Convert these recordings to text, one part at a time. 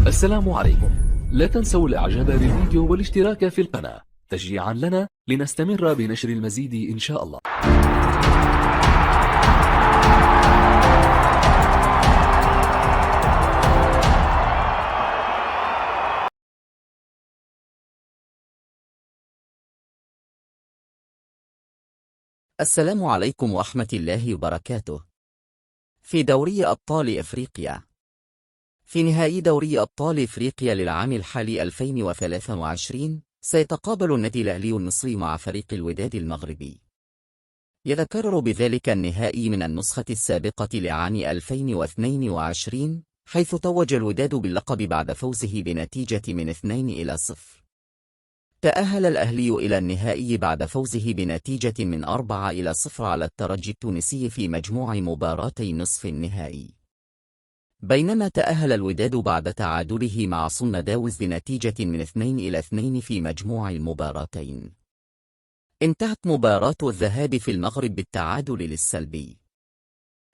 السلام عليكم. لا تنسوا الاعجاب بالفيديو والاشتراك في القناة تشجيعا لنا لنستمر بنشر المزيد إن شاء الله. السلام عليكم ورحمة الله وبركاته. في دوري أبطال إفريقيا. في نهائي دوري أبطال إفريقيا للعام الحالي 2023 سيتقابل النادي الأهلي المصري مع فريق الوداد المغربي. يتكرر بذلك النهائي من النسخة السابقة لعام 2022 حيث توج الوداد باللقب بعد فوزه بنتيجة من 2-0. تأهل الأهلي إلى النهائي بعد فوزه بنتيجة من 4-0 على الترجي التونسي في مجموع مباراتي نصف النهائي، بينما تأهل الوداد بعد تعادله مع صن داونز بنتيجة من 2-2 في مجموع المباراتين. انتهت مباراة الذهاب في المغرب بالتعادل للسلبي.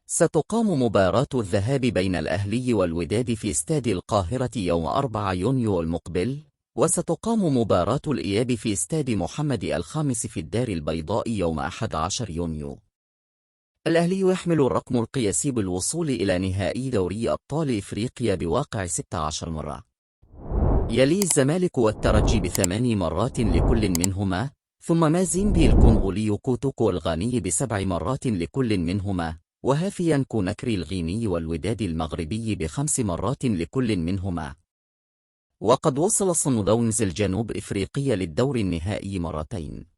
ستقام مباراة الذهاب بين الأهلي والوداد في استاد القاهرة يوم 4 يونيو المقبل، وستقام مباراة الإياب في استاد محمد الخامس في الدار البيضاء يوم 11 يونيو. الأهلي يحمل الرقم القياسي بالوصول إلى نهائي دوري أبطال إفريقيا بواقع 16 مرة، يلي الزمالك والترجي ب8 مرات لكل منهما، ثم مازيمبي الكونغولي كوتوكو الغاني ب7 مرات لكل منهما، وهافيان كوناكري الغيني والوداد المغربي ب5 مرات لكل منهما. وقد وصل صن داونز الجنوب إفريقيا للدور النهائي مرتين.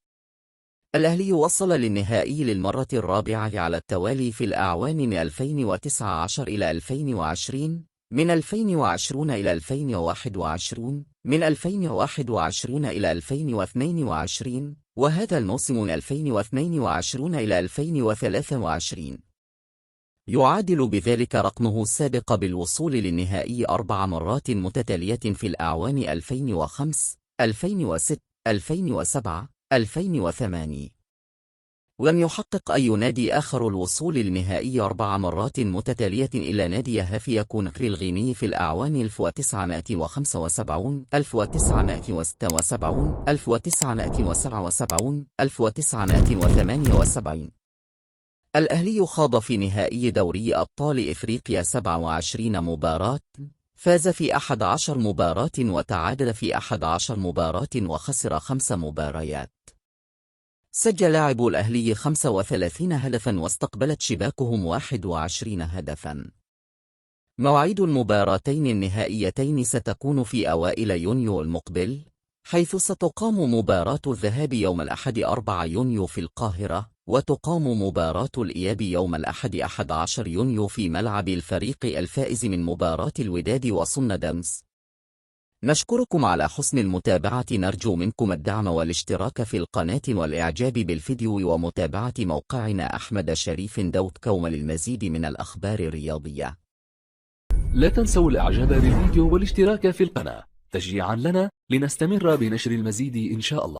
الأهلي وصل للنهائي للمرة الرابعة على التوالي في الأعوام من 2019 إلى 2020، من 2020 إلى 2021، من 2021 إلى 2022، وهذا الموسم من 2022 إلى 2023. يعادل بذلك رقمه السابق بالوصول للنهائي 4 مرات متتالية في الأعوام 2005، 2006، 2007، 2008. ولم يحقق أي نادي آخر الوصول للنهائي 4 مرات متتالية إلا نادي هافيا كوناكري الغيني في الأعوام 1975، 1976، 1977، 1978. الأهلي خاض في نهائي دوري أبطال إفريقيا 27 مباراة، فاز في 11 مباراة وتعادل في 11 مباراة وخسر 5 مباريات. سجل لاعبو الأهلي 35 هدفا واستقبلت شباكهم 21 هدفا. مواعيد المباراتين النهائيتين ستكون في أوائل يونيو المقبل، حيث ستقام مباراة الذهاب يوم الأحد 4 يونيو في القاهرة، وتقام مباراة الإياب يوم الأحد 11 يونيو في ملعب الفريق الفائز من مباراة الوداد وصن داونز. نشكركم على حسن المتابعة، نرجو منكم الدعم والاشتراك في القناة والإعجاب بالفيديو ومتابعة موقعنا أحمدشريف.com للمزيد من الأخبار الرياضية. لا تنسوا الاعجاب بالفيديو والاشتراك في القناة تشجيعا لنا لنستمر بنشر المزيد إن شاء الله.